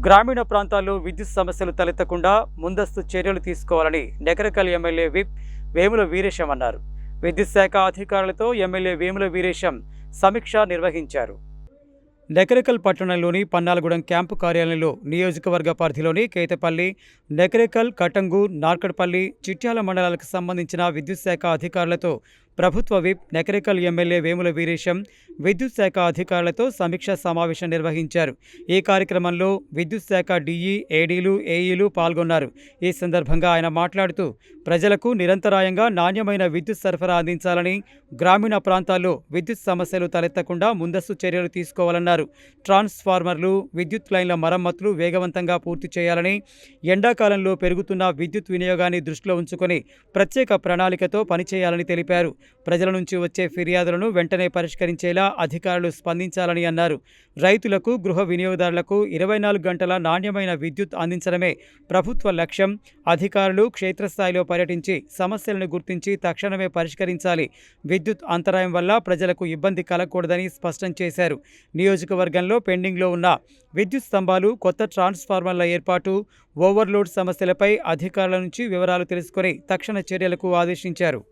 గ్రామీణ ప్రాంతాల్లో విద్యుత్ సమస్యలు తలెత్తకుండా ముందస్తు చర్యలు తీసుకోవాలని నకరికల్ ఎమ్మెల్యే విప్ వేముల వీరేశం అన్నారు. విద్యుత్ శాఖ అధికారులతో ఎమ్మెల్యే వేముల వీరేశం సమీక్ష నిర్వహించారు. నకరికల్ పట్టణంలోని పన్నాలగూడెం క్యాంపు కార్యాలయంలో నియోజకవర్గ పరిధిలోని కేతపల్లి, నకరికల్, కటంగూర్, నార్కట్పల్లి, చిట్యాల మండలాలకు సంబంధించిన విద్యుత్ శాఖ అధికారులతో ప్రభుత్వ విప్ నకరికల్ ఎమ్మెల్యే వేముల వీరేశం విద్యుత్ శాఖ అధికారులతో సమీక్షా సమావేశం నిర్వహించారు. ఈ కార్యక్రమంలో విద్యుత్ శాఖ డిఈ, ఏడీలు, ఏఈలు పాల్గొన్నారు. ఈ సందర్భంగా ఆయన మాట్లాడుతూ ప్రజలకు నిరంతరాయంగా నాణ్యమైన విద్యుత్ సరఫరా అందించాలని, గ్రామీణ ప్రాంతాల్లో విద్యుత్ సమస్యలు తలెత్తకుండా ముందస్తు చర్యలు తీసుకోవాలన్నారు. ట్రాన్స్ఫార్మర్లు, విద్యుత్ లైన్ల మరమ్మతులు వేగవంతంగా పూర్తి చేయాలని, ఎండాకాలంలో పెరుగుతున్న విద్యుత్ వినియోగాన్ని దృష్టిలో ఉంచుకొని ప్రత్యేక ప్రణాళికతో పనిచేయాలని తెలిపారు. ప్రజల నుంచి వచ్చే ఫిర్యాదులను వెంటనే పరిష్కరించేలా అధికారులు స్పందించాలని అన్నారు. రైతులకు, గృహ వినియోగదారులకు 24 గంటల నాణ్యమైన విద్యుత్ అందించడమే ప్రభుత్వ లక్ష్యం. అధికారులు క్షేత్రస్థాయిలో పర్యటించి సమస్యలను గుర్తించి తక్షణమే పరిష్కరించాలి. విద్యుత్ అంతరాయం వల్ల ప్రజలకు ఇబ్బంది కలగకూడదని స్పష్టం చేశారు. నియోజకవర్గంలో పెండింగ్లో ఉన్న విద్యుత్ స్తంభాలు, కొత్త ట్రాన్స్ఫార్మర్ల ఏర్పాటు, ఓవర్లోడ్ సమస్యలపై అధికారుల నుంచి వివరాలు తెలుసుకొని తక్షణ చర్యలకు ఆదేశించారు.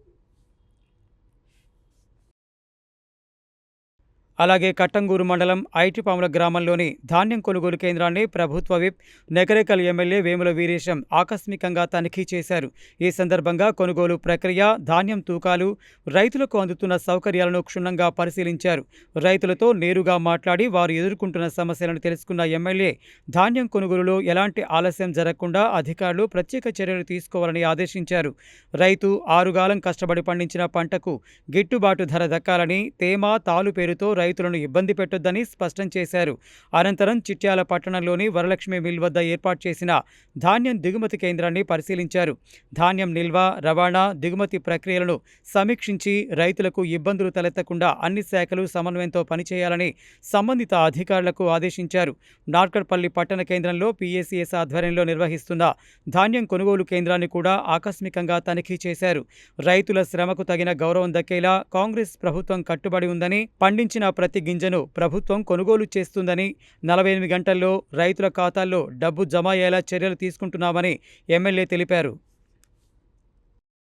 అలాగే కట్టంగూరు మండలం ఐటిపాముల గ్రామంలోని ధాన్యం కొనుగోలు కేంద్రాన్ని ప్రభుత్వ విప్ నకరికల్ ఎమ్మెల్యే వేముల వీరేశం ఆకస్మికంగా తనిఖీ చేశారు. ఈ సందర్భంగా కొనుగోలు ప్రక్రియ, ధాన్యం తూకాలు, రైతులకు అందుతున్న సౌకర్యాలను క్షుణ్ణంగా పరిశీలించారు. రైతులతో నేరుగా మాట్లాడి వారు ఎదుర్కొంటున్న సమస్యలను తెలుసుకున్న ఎమ్మెల్యే ధాన్యం కొనుగోలులో ఎలాంటి ఆలస్యం జరగకుండా అధికారులు ప్రత్యేక చర్యలు తీసుకోవాలని ఆదేశించారు. రైతు ఆరుగాలం కష్టపడి పండించిన పంటకు గిట్టుబాటు ధర దక్కాలని, తేమ, తాలు పేరుతో రైతులను ఇబ్బంది పెట్టొద్దని స్పష్టం చేశారు. అనంతరం చిట్యాల పట్టణంలోని వరలక్ష్మి మిల్ వద్ద ఏర్పాటు చేసిన ధాన్యం దిగుమతి కేంద్రాన్ని పరిశీలించారు. ధాన్యం నిల్వ, రవాణా, దిగుమతి ప్రక్రియలను సమీక్షించి రైతులకు ఇబ్బందులు తలెత్తకుండా అన్ని శాఖలు సమన్వయంతో పనిచేయాలని సంబంధిత అధికారులకు ఆదేశించారు. నార్కట్పల్లి పట్టణ కేంద్రంలో పీఏసీఎస్ ఆధ్వర్యంలో నిర్వహిస్తున్న ధాన్యం కొనుగోలు కేంద్రాన్ని కూడా ఆకస్మికంగా తనిఖీ చేశారు. రైతుల శ్రమకు తగిన గౌరవం దక్కేలా కాంగ్రెస్ ప్రభుత్వం కట్టుబడి ఉందని, పండించిన ప్రతి గింజను ప్రభుత్వం కొనుగోలు చేస్తుందని, 48 గంటల్లో రైతుల ఖాతాల్లో డబ్బు జమ అయ్యేలా చర్యలు తీసుకుంటున్నామని ఎమ్మెల్యే తెలిపారు.